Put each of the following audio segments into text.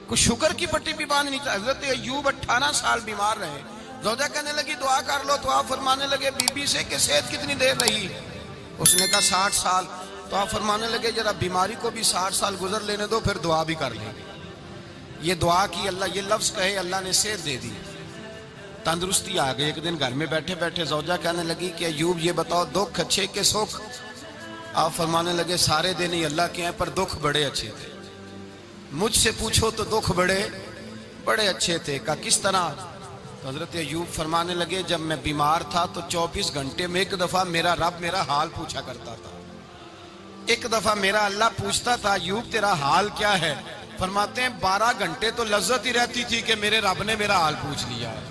کوئی شکر کی پٹی بھی باندھ نہیں تھا. حضرت ایوب 18 سال بیمار رہے. زوجہ کہنے لگی دعا کر لو, تو آپ فرمانے لگے بی بی سے کہ صحت کتنی دیر رہی؟ اس نے کہا 60 سال. تو آپ فرمانے لگے ذرا بیماری کو بھی 60 سال گزر لینے دو, پھر دعا بھی کر لیں گے. یہ دعا کی, اللہ یہ لفظ کہے, اللہ نے صحت دے دی, تندرستی آ گئی. ایک دن گھر میں بیٹھے بیٹھے زوجہ کہنے لگی کہ ایوب یہ بتاؤ دکھ اچھے کہ سکھ؟ آپ فرمانے لگے سارے دن ہی اللہ کے ہیں, پر دکھ بڑے اچھے تھے. مجھ سے پوچھو تو دکھ بڑے اچھے تھے. کہا کس طرح؟ تو حضرت ایوب فرمانے لگے جب میں بیمار تھا تو 24 گھنٹے میں ایک دفعہ میرا رب میرا حال پوچھا کرتا تھا. ایک دفعہ میرا اللہ پوچھتا تھا ایوب تیرا حال کیا ہے؟ فرماتے ہیں 12 گھنٹے تو لذت ہی رہتی تھی کہ میرے رب نے میرا حال پوچھ لیا ہے,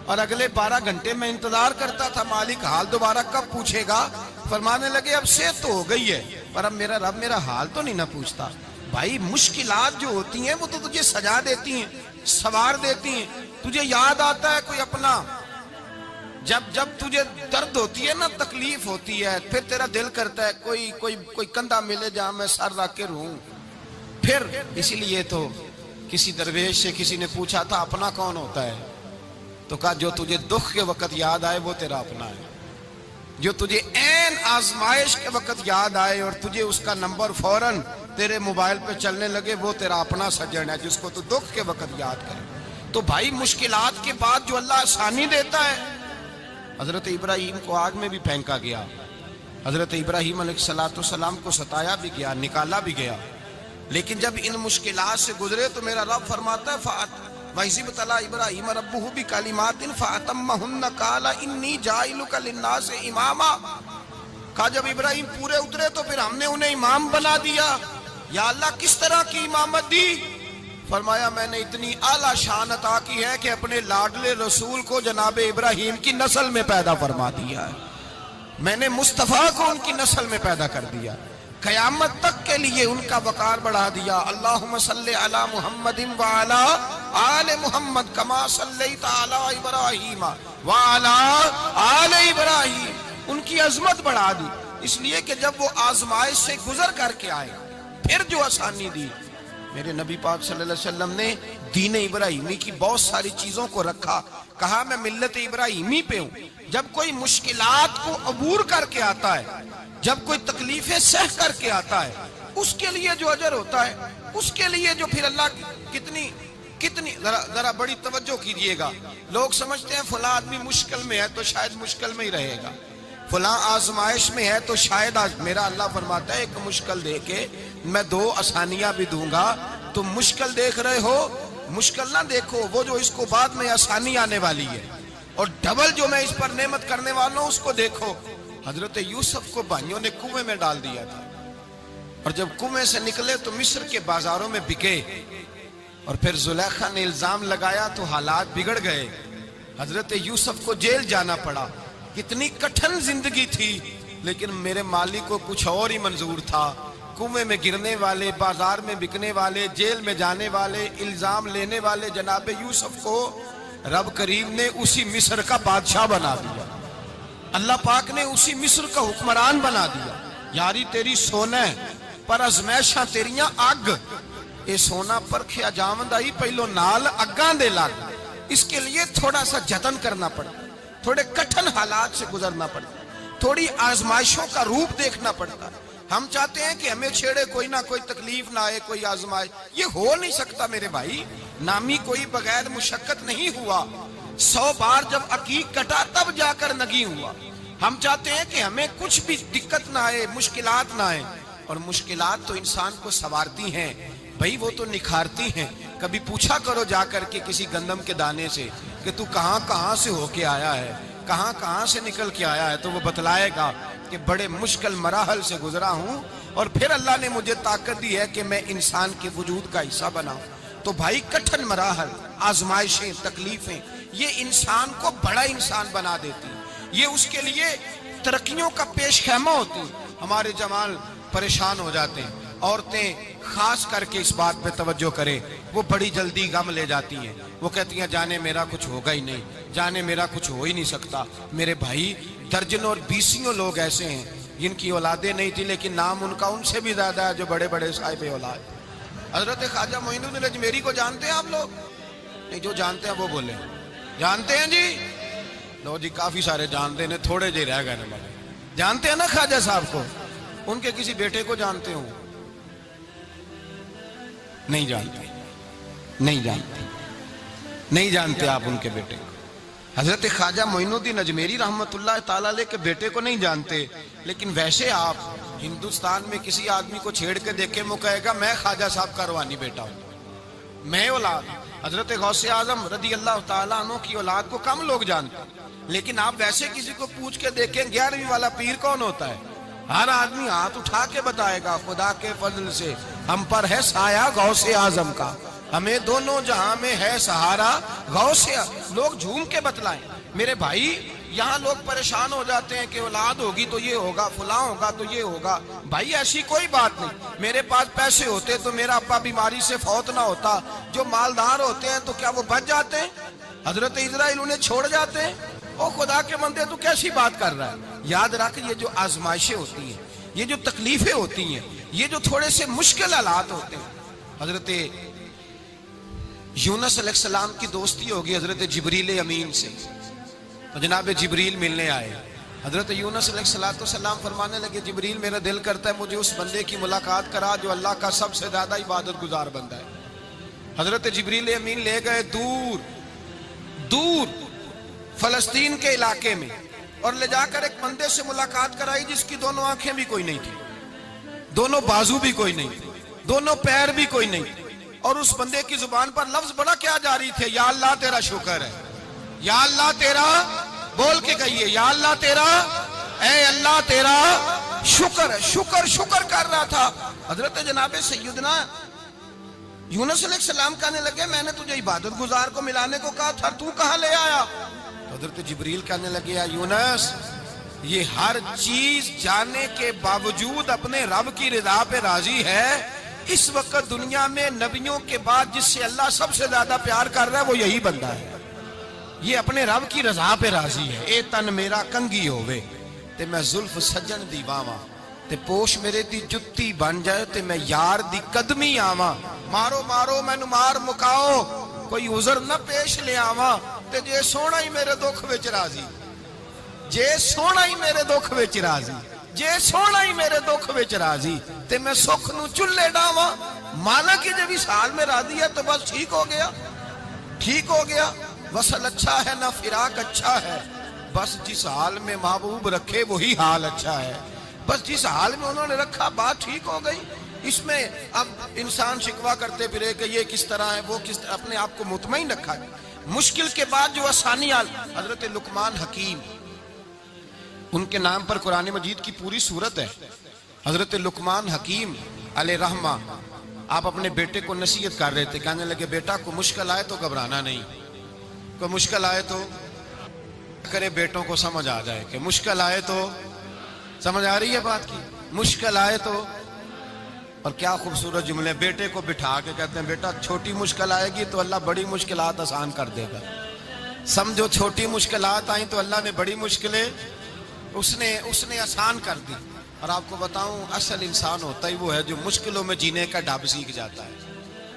اور اگلے 12 گھنٹے میں انتظار کرتا تھا مالک حال دوبارہ کب پوچھے گا. فرمانے لگے اب صحت تو ہو گئی ہے, پر اب میرا رب میرا حال تو نہیں نہ پوچھتا. بھائی مشکلات جو ہوتی ہیں وہ تو تجھے سجا دیتی ہیں, سوار دیتی ہیں. تجھے یاد آتا ہے کوئی اپنا, جب تجھے درد ہوتی ہے نا, تکلیف ہوتی ہے, پھر تیرا دل کرتا ہے کوئی کندھا ملے جہاں میں سر رکھ کے رہوں. پھر اسی لیے تو کسی درویش سے کسی نے پوچھا تھا اپنا کون ہوتا ہے؟ تو کہا جو تجھے دکھ کے وقت یاد آئے وہ تیرا اپنا ہے. جو تجھے عین آزمائش کے وقت یاد آئے اور تجھے اس کا نمبر فوراً تیرے موبائل پہ چلنے لگے, وہ تیرا اپنا سجن ہے جس کو تو دکھ کے وقت یاد کرے. تو بھائی مشکلات کے بعد جو اللہ آسانی دیتا ہے. حضرت ابراہیم کو آگ میں بھی پھینکا گیا, حضرت ابراہیم علیہ السلام کو ستایا بھی گیا, نکالا بھی گیا, لیکن جب ان مشکلات سے گزرے تو میرا رب فرماتا ہے وَإِذِ ابْتَلَىٰ إِبْرَاهِيمَ رَبُّهُ بِكَلِمَاتٍ فَأَتَمَّهُنَّ قَالَ إِنِّي جَاعِلُكَ لِلنَّاسِ إِمَامًا. کہا جب ابراہیم پورے اترے تو پھر ہم نے انہیں امام بنا دیا. یا اللہ کس طرح کی امامت دی؟ فرمایا میں نے اتنی اعلیٰ شان عطا کی ہے کہ اپنے لاڈلے رسول کو جناب ابراہیم کی نسل میں پیدا فرما دیا ہے. میں نے مصطفیٰ کو ان کی نسل میں پیدا کر دیا, قیامت تک کے لیے ان کا وقار بڑھا دیا. اللہم صلی علی محمد وعلی آل محمد کما صلیت علی ابراہیم وعلی آل ابراہیم. ان کی عظمت بڑھا دی, اس لیے کہ جب وہ آزمائش سے گزر کر کے آئے پھر جو آسانی دی. میرے نبی پاک صلی اللہ علیہ وسلم نے دین ابراہیمی کی بہت ساری چیزوں کو رکھا, کہا میں ملت ابراہیمی پہ ہوں. جب کوئی مشکلات کو عبور کر کے آتا ہے, جب کوئی تکلیفیں سہ کر کے آتا ہے, اس کے لیے جو اجر ہوتا ہے, اس کے لیے جو پھر اللہ کتنی ذرا بڑی توجہ کیجئے گا. لوگ سمجھتے ہیں فلاں آدمی مشکل میں ہے تو شاید مشکل میں ہی رہے گا, فلاں آزمائش میں ہے تو شاید میرا اللہ فرماتا ہے ایک مشکل دے کے میں 2 آسانیاں بھی دوں گا. تم مشکل دیکھ رہے ہو, مشکل نہ دیکھو, وہ جو اس کو بعد میں آسانی آنے والی ہے, اور ڈبل جو میں اس پر نعمت کرنے والا ہوں اس کو دیکھو. حضرت یوسف کو بھائیوں نے کنویں میں ڈال دیا تھا, اور جب کنویں سے نکلے تو مصر کے بازاروں میں بکے, اور پھر زلیخا نے الزام لگایا تو حالات بگڑ گئے. حضرت یوسف کو جیل جانا پڑا. کتنی کٹھن زندگی تھی, لیکن میرے مالک کو کچھ اور ہی منظور تھا. کنویں میں گرنے والے, بازار میں بکنے والے, جیل میں جانے والے, الزام لینے والے جناب یوسف کو رب کریم نے اسی مصر کا بادشاہ بنا دیا. اللہ پاک نے اسی مصر کا حکمران بنا دیا. یاری تیری سونا ہے پر ازمیشاں تیریاں اگ, اے سونا پرکھیا جاوندائی پہلو نال اگاں دے لگ. اس کے لیے تھوڑا سا جتن کرنا پڑتا, تھوڑے کٹھن حالات سے گزرنا پڑتا, تھوڑی آزمائشوں کا روپ دیکھنا پڑتا. ہم چاہتے ہیں کہ ہمیں چھیڑے کوئی نہ کوئی تکلیف نہ آئے, کوئی آزمائش. یہ ہو نہیں سکتا میرے بھائی, نامی کوئی بغیر مشقت نہیں ہوا. 100 بار جب عقیق کٹا تب جا کر نگی ہوا. ہم چاہتے ہیں کہ ہمیں کچھ بھی دقت نہ آئے, مشکلات نہ آئے, اور مشکلات تو انسان کو سنوارتی ہیں بھائی, وہ تو نکھارتی ہیں. کبھی پوچھا کرو جا کر کے کسی گندم کے دانے سے کہ تو کہاں سے ہو کے آیا ہے, کہاں سے نکل کے آیا ہے, تو وہ بتلائے گا کہ بڑے مشکل مراحل سے گزرا ہوں, اور پھر اللہ نے مجھے طاقت دی ہے کہ میں انسان کے وجود کا حصہ بناؤں. تو بھائی کٹھن مراحل, آزمائشیں, تکلیفیں, یہ انسان کو بڑا انسان بنا دیتی ہیں. یہ اس کے لیے ترقیوں کا پیش خیمہ ہوتی ہیں. ہمارے جمال پریشان ہو جاتے ہیں. عورتیں خاص کر کے اس بات پہ توجہ کریں, وہ بڑی جلدی غم لے جاتی ہیں. وہ کہتی ہیں جانے میرا کچھ ہوگا ہی نہیں, جانے میرا کچھ ہو ہی نہیں سکتا. میرے بھائی درجنوں اور بیسیوں لوگ ایسے ہیں جن کی اولادیں نہیں تھی, لیکن نام ان کا ان سے بھی زیادہ ہے جو بڑے بڑے صاحب اولاد. حضرت خواجہ معین الدین اجمیری کو جانتے ہیں آپ لوگ؟ نہیں، جو جانتے ہیں وہ بولے جانتے ہیں جی؟ لو جی، کافی سارے جانتے ہیں، تھوڑے جی رہ گئے نا۔ جانتے ہیں نا خواجہ صاحب کو؟ ان کے کسی بیٹے کو جانتے ہوں؟ نہیں جانتے، نہیں جانتے، نہیں جانتے آپ ان کے بیٹے کو۔ حضرت خواجہ معین الدین اجمیری رحمت اللہ تعالیٰ علیہ کے بیٹے کو نہیں جانتے، لیکن ویسے آپ ہندوستان میں کسی آدمی کو چھیڑ کے دیکھیں، وہ کہے گا میں خواجہ صاحب کا روحانی بیٹا ہوں، میں اولاد۔ حضرت غوث اعظم رضی اللہ تعالیٰ عنہ کی اولاد کو کم لوگ جانتے ہیں، لیکن آپ ویسے کسی کو پوچھ کے دیکھیں 11ویں والا پیر کون ہوتا ہے، ہر آدمی ہاتھ اٹھا کے بتائے گا خدا کے فضل سے ہم پر ہے سایہ غوث اعظم کا، ہمیں دونوں جہاں میں ہے سہارا غوث۔ لوگ جھوم کے بتلائیں میرے بھائی، یہاں لوگ پریشان ہو جاتے ہیں کہ اولاد ہوگی تو یہ ہوگا، فلاں ہوگا تو یہ ہوگا۔ بھائی ایسی کوئی بات نہیں، میرے پاس پیسے ہوتے تو میرا ابا بیماری سے فوت نہ ہوتا۔ جو مالدار ہوتے ہیں تو کیا وہ بچ جاتے ہیں؟ حضرت اسرائیل انہیں چھوڑ جاتے ہیں؟ او خدا کے بندے، تو کیسی بات کر رہا ہے؟ یاد رکھ، یہ جو آزمائشیں ہوتی ہیں، یہ جو تکلیفیں ہوتی ہیں، یہ جو تھوڑے سے مشکل حالات ہوتے ہیں۔ حضرت یونس علیہ السلام کی دوستی ہوگی حضرت جبریل امین سے، تو جناب جبریل ملنے آئے۔ حضرت یونس علیہ السلام فرمانے لگے جبریل میرا دل کرتا ہے مجھے اس بندے کی ملاقات کرا جو اللہ کا سب سے زیادہ عبادت گزار بندہ ہے۔ حضرت جبریل امین لے گئے دور دور فلسطین کے علاقے میں، اور لے جا کر ایک بندے سے ملاقات کرائی جس کی دونوں آنکھیں بھی کوئی نہیں تھی، دونوں بازو بھی کوئی نہیں تھی، دونوں پیر بھی کوئی نہیں تھی، اور اس بندے کی زبان پر لفظ بڑا کیا جاری تھے، یا اللہ تیرا شکر ہے، یا اللہ تیرا، بول کے کہیے یا اللہ تیرا، اے اللہ تیرا شکر ہے۔ شکر شکر کر رہا تھا۔ حضرت جناب سیدنا یونس علیہ السلام کہنے لگے میں نے تجھے عبادت گزار کو ملانے کو کہا تھا، تو کہاں لے آیا؟ حضرت جبریل کہنے لگے یا یونس، یہ ہر چیز جانے کے باوجود اپنے رب کی رضا پہ راضی ہے۔ اس وقت دنیا میں نبیوں کے بعد جس سے اللہ سب سے زیادہ پیار کر رہا ہے وہ یہی بندہ ہے، یہ اپنے رب کی رضا پہ راضی ہے۔ اے تن میرا کنگی ہووے تے میں زلف سجن دی باواں، تے پوش میرے دی جتی بن جائے تے میں یار دی قدمی آواں، مارو مارو مینو مار مکاؤ کوئی عذر نہ پیش لے آواں، تے جے سونا ہی میرے دکھ وچ راضی، جے سونا ہی میرے دکھ وچ راضی، جے سونا ہی میرے دکھ وچ راضی، تے میں سکھ نو چلے ڈاواں۔ مانا کہ جب اس حال میں راضی ہے تو بس ٹھیک ہو گیا، ٹھیک ہو گیا۔ وصل اچھا ہے نہ فراق اچھا ہے، بس جس حال میں محبوب رکھے وہی حال اچھا ہے۔ بس جس حال میں انہوں نے رکھا بات ٹھیک ہو گئی۔ اس میں اب انسان شکوا کرتے پھرے کہ یہ کس طرح ہے وہ کس طرح، اپنے آپ کو مطمئن رکھا۔ مشکل کے بعد جو آسانی آل، حضرت لقمان حکیم، ان کے نام پر قرآن مجید کی پوری سورت ہے۔ حضرت لقمان حکیم علیہ رحمہ آپ اپنے بیٹے کو نصیحت کر رہے تھے، کہنے لگے بیٹا کو مشکل آئے تو گھبرانا نہیں، کوئی مشکل آئے تو کرے بیٹوں کو سمجھ آ جائے کہ مشکل آئے تو، سمجھ آ رہی ہے بات کی، مشکل آئے تو۔ اور کیا خوبصورت جملے، بیٹے کو بٹھا کے کہتے ہیں بیٹا چھوٹی مشکل آئے گی تو اللہ بڑی مشکلات آسان کر دے گا، سمجھو چھوٹی مشکلات آئیں تو اللہ نے بڑی مشکلیں اس نے آسان کر دی۔ اور آپ کو بتاؤں اصل انسان ہوتا ہی وہ ہے جو مشکلوں میں جینے کا ڈھب سیکھ جاتا ہے،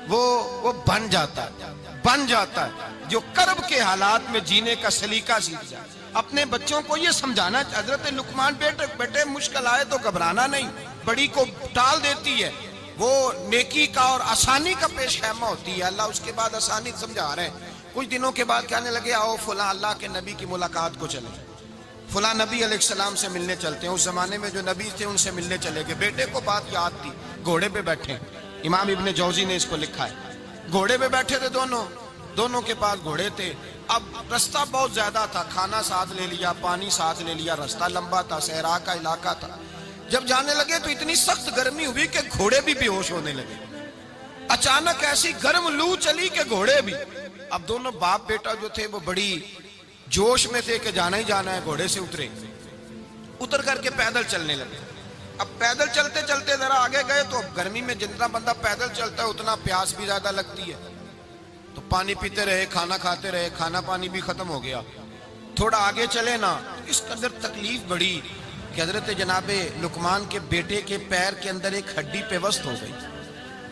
وہ بن جاتا ہے جو کرب کے حالات میں جینے کا سلیقہ سیکھ جائے۔ اپنے بچوں کو یہ سمجھانا، حضرت لقمان بیٹے مشکل آئے تو گھبرانا نہیں، بڑی کو ٹال دیتی ہے، وہ نیکی کا اور آسانی کا پیش خیمہ ہوتی ہے۔ اللہ اس کے بعد آسانی سمجھا رہے ہیں۔ کچھ دنوں کے بعد کہنے لگے آؤ فلاں اللہ کے نبی کی ملاقات کو چلے، فلاں نبی علیہ السلام سے ملنے چلتے ہیں۔ اس زمانے میں جو نبی تھے ان سے ملنے چلے گئے۔ بیٹے کو بات یاد تھی، گھوڑے پہ بیٹھے، امام ابن جوزی نے اس کو لکھا ہے، گھوڑے پہ بیٹھے تھے دونوں کے پاس گھوڑے تھے۔ اب رستہ بہت زیادہ تھا، کھانا ساتھ لے لیا، پانی ساتھ لے لیا، رستہ لمبا تھا، صحرا کا علاقہ تھا۔ جب جانے لگے تو اتنی سخت گرمی ہوئی کہ گھوڑے بھی بے ہوش ہونے لگے۔ اچانک ایسی گرم لو چلی کہ گھوڑے بھی، اب دونوں باپ بیٹا جو تھے وہ بڑی جوش میں تھے کہ جانا ہی جانا ہے۔ گھوڑے سے اتر کر کے پیدل چلنے لگے۔ اب پیدل چلتے چلتے ذرا آگے گئے تو گرمی میں جتنا بندہ پیدل چلتا ہے اتنا پیاس بھی زیادہ لگتی ہے، تو پانی پیتے رہے، کھانا کھاتے رہے، کھانا پانی بھی ختم ہو گیا۔ تھوڑا آگے چلے نا، اس قدر تکلیف بڑی کہ حضرت جناب لقمان کے بیٹے کے پیر کے اندر ایک ہڈی پیوست ہو گئی۔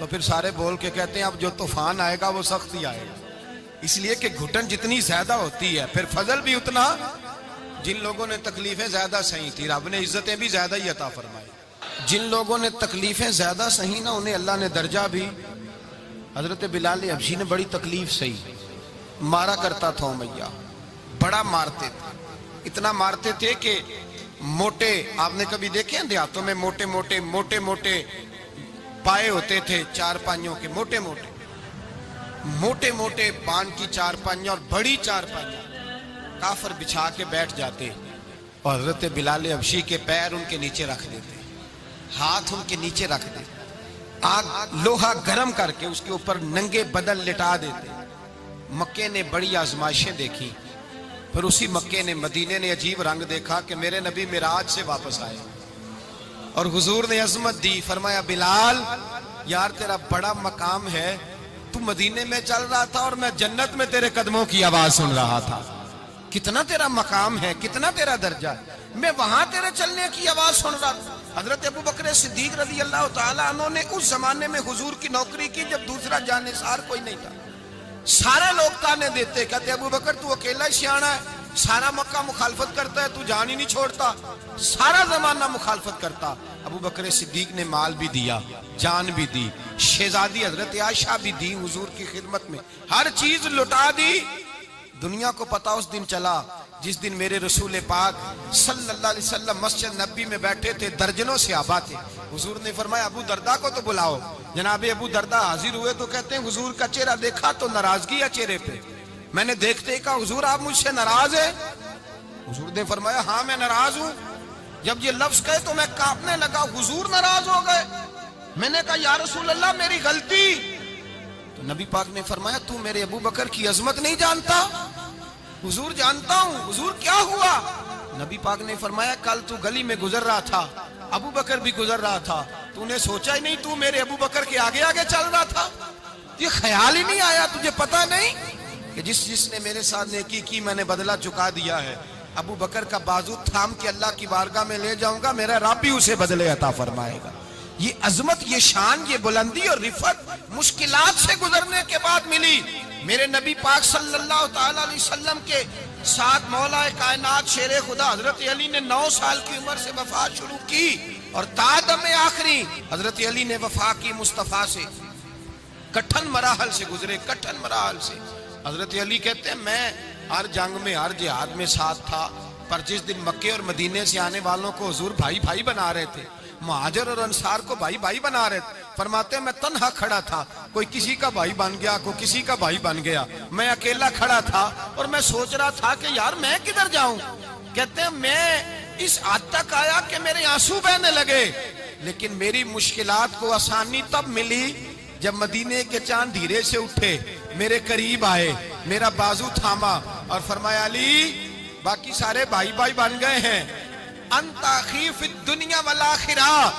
تو پھر سارے بول کے کہتے ہیں اب جو طوفان آئے گا وہ سخت ہی آئے گا، اس لیے کہ گھٹن جتنی زیادہ ہوتی ہے پھر فضل بھی اتنا. جن لوگوں نے تکلیفیں زیادہ سہی تھی رب نے عزتیں بھی زیادہ ہی عطا فرمائی. جن لوگوں نے تکلیفیں زیادہ سہی نا انہیں اللہ نے درجہ بھی. حضرت بلال حبشی نے بڑی تکلیف سہی، مارا کرتا تھا امیہ، بڑا مارتے تھے، اتنا مارتے تھے کہ موٹے، آپ نے کبھی دیکھے ہیں دیہاتوں میں موٹے موٹے پائے ہوتے تھے چار پائیوں کے، موٹے موٹے پان کی چار پائیاں اور بڑی چار پائیاں کافر بچھا کے بیٹھ جاتے اور حضرت بلال حبشی کے پیر ان کے نیچے رکھ دیتے، ہاتھ ان کے نیچے رکھ دیتے، آگ لوہا گرم کر کے اس کے اوپر ننگے بدن لٹا دیتے. مکے نے بڑی آزمائشیں دیکھی، پھر اسی مکے نے مدینے نے عجیب رنگ دیکھا کہ میرے نبی معراج سے واپس آئے اور حضور نے عظمت دی. فرمایا بلال یار تیرا بڑا مقام ہے، تو مدینے میں چل رہا تھا اور میں جنت میں تیرے قدموں کی آواز سن رہا تھا. کتنا تیرا مقام ہے، کتنا تیرا درجہ ہے، میں وہاں تیرے چلنے کی آواز سن رہا تھا. حضرت ابو بکر صدیق رضی اللہ تعالیٰ عنہ نے اس زمانے میں حضور کی نوکری کی جب دوسرا جانثار کوئی نہیں تھا. سارے لوگ تانے دیتے، کہتے ابو بکر تو اکیلا ہی سیانا ہے، سارا مکہ مخالفت کرتا ہے، تو جان ہی نہیں چھوڑتا، سارا زمانہ مخالفت کرتا. ابو بکر صدیق نے مال بھی دیا، جان بھی دی، شہزادی حضرت عائشہ بھی دی حضور کی خدمت میں، ہر چیز لٹا دی. دنیا کو پتا اس دن چلا جس دن میرے رسول پاک صلی اللہ علیہ وسلم مسجد نبی میں بیٹھے تھے، درجنوں صحابہ تھے. حضور نے فرمایا ابو دردہ کو تو بلاؤ. جناب ابو دردہ حاضر ہوئے تو کہتے ہیں حضور کا چہرہ دیکھا تو ناراضگی ہے چہرے پہ. میں نے دیکھتے ہی کہا حضور آپ مجھ سے ناراض ہیں؟ حضور نے فرمایا ہاں میں ناراض ہوں. جب یہ لفظ کہے تو میں کانپنے لگا، حضور ناراض ہو گئے. میں نے کہا یا رسول اللہ میری غلطی. تو نبی پاک نے فرمایا تو میرے ابو بکر کی عظمت نہیں جانتا؟ حضور جانتا ہوں. حضور کیا ہوا؟ نبی پاک نے فرمایا کل تو گلی میں گزر رہا تھا، ابو بکر بھی گزر رہا تھا، تو نے سوچا ہی نہیں تو میرے ابو بکر کے آگے آگے چل رہا تھا؟ یہ خیال ہی نہیں آیا، تجھے پتا نہیں کہ جس نے میرے ساتھ نیکی کی میں نے بدلہ چکا دیا ہے. ابو بکر کا بازو تھام کے اللہ کی بارگاہ میں لے جاؤں گا، میرا رب بھی اسے بدلے عطا فرمائے گا. یہ عظمت، یہ شان، یہ بلندی اور رفعت مشکلات سے گزرنے کے بعد ملی. میرے نبی پاک صلی اللہ تعالیٰ علیہ وسلم کے ساتھ مولا کائنات شیر خدا حضرت علی نے 9 سال کی عمر سے وفا شروع کی اور تا دم آخری حضرت علی نے وفا کی مصطفیٰ سے. کٹھن مراحل سے گزرے، کٹھن مراحل سے. حضرت علی کہتے ہیں میں ہر جنگ میں، ہر جہاد میں ساتھ تھا، پر جس دن مکے اور مدینے سے آنے والوں کو حضور بھائی بھائی بنا رہے تھے، مہاجر اور انصار کو بھائی بھائی بنا رہے تھے. فرماتے ہیں میں تنہا کھڑا تھا، کوئی کسی کا بھائی بن گیا، کوئی کسی کا بھائی بن گیا، میں اکیلا کھڑا تھا اور میں سوچ رہا تھا کہ یار میں کدھر جاؤں. کہتے ہیں میں اس حد تک آیا کہ میرے آنسو بہنے لگے، لیکن میری مشکلات کو آسانی تب ملی جب مدینے کے چاند دھیرے سے اٹھے، میرے قریب آئے، میرا بازو تھاما اور فرمایا علی باقی سارے بھائی بھائی بن گئے ہیں، انت اخی فی الدنیا والآخرہ،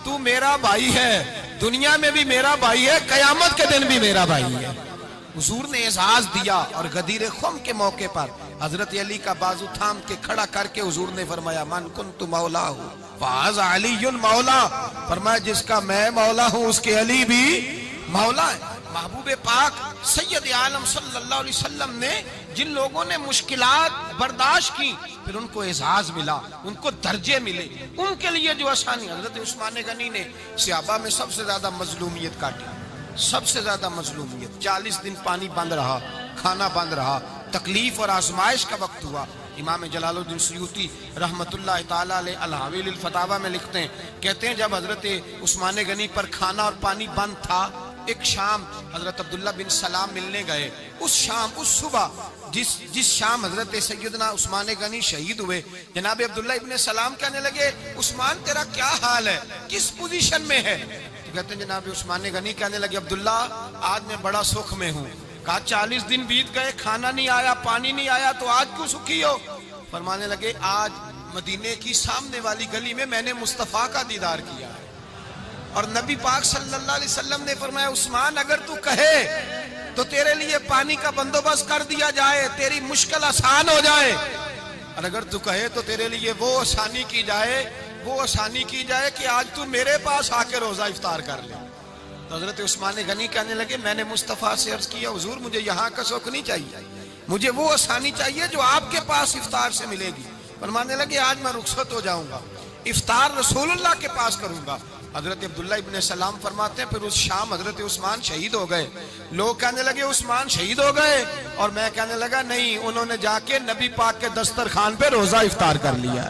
تو میرا بھائی ہے، دنیا میں بھی میرا بھائی ہے، قیامت کے دن بھی میرا بھائی ہے. حضور نے اعزاز دیا اور غدیر خم کے موقع پر حضرت علی کا بازو تھام کے کھڑا کر کے حضور نے فرمایا من کنت مولا ہوں فہذا علی مولا. فرمایا جس کا میں مولا ہوں اس کے علی بھی مولا ہے. محبوب پاک سید عالم صلی اللہ علیہ وسلم نے جن لوگوں نے مشکلات برداشت کی پھر ان کو اعزاز ملا، ان کو درجے ملے، ان کے لیے جو آسانی. حضرت عثمان غنی نے صحابہ میں سب سے زیادہ مظلومیت کاٹی، سب سے زیادہ مظلومیت. 40 دن پانی بند رہا، کھانا بند رہا، تکلیف اور آزمائش کا وقت ہوا. امام جلال الدین سیوطی رحمت اللہ تعالیٰ علیہ الحاویل الفتاوی میں لکھتے ہیں، کہتے ہیں جب حضرت عثمان غنی پر کھانا اور پانی بند تھا، ایک شام حضرت عبداللہ بن سلام ملنے گئے. اس شام، اس صبح جس شام حضرت سیدنا عثمان غنی شہید ہوئے، جناب عبداللہ ابن سلام کہنے لگے عثمان تیرا کیا حال ہے، کس پوزیشن میں ہے؟ تو کہتے ہیں جناب عثمان غنی کہنے لگے عبداللہ آج میں بڑا سکھ میں ہوں. کہا 40 دن بیت گئے، کھانا نہیں آیا، پانی نہیں آیا، تو آج کیوں سکھی ہو؟ فرمانے لگے آج مدینے کی سامنے والی گلی میں نے مصطفیٰ کا دیدار کیا ہے اور نبی پاک صلی اللہ علیہ وسلم نے فرمایا عثمان اگر تو کہے تو تیرے لیے پانی کا بندوبست کر دیا جائے، تیری مشکل آسان ہو جائے، اور اگر تو کہے تو تیرے لیے وہ آسانی کی جائے کہ آج تو میرے پاس آ کے روزہ افطار کر لے. تو حضرت عثمان غنی کہنے لگے میں نے مصطفیٰ سے عرض کیا حضور مجھے یہاں کا سکھ نہیں چاہیے، مجھے وہ آسانی چاہیے جو آپ کے پاس افطار سے ملے گی۔ فرمانے لگے آج میں رخصت ہو جاؤں گا، افطار رسول اللہ کے پاس کروں گا۔ حضرت عبداللہ ابن سلام فرماتے ہیں پھر اس شام حضرت عثمان شہید ہو گئے۔ لوگ کہنے لگے عثمان شہید ہو گئے، اور میں کہنے لگا نہیں، انہوں نے جا کے نبی پاک کے دسترخوان پہ روزہ افطار کر لیا ہے۔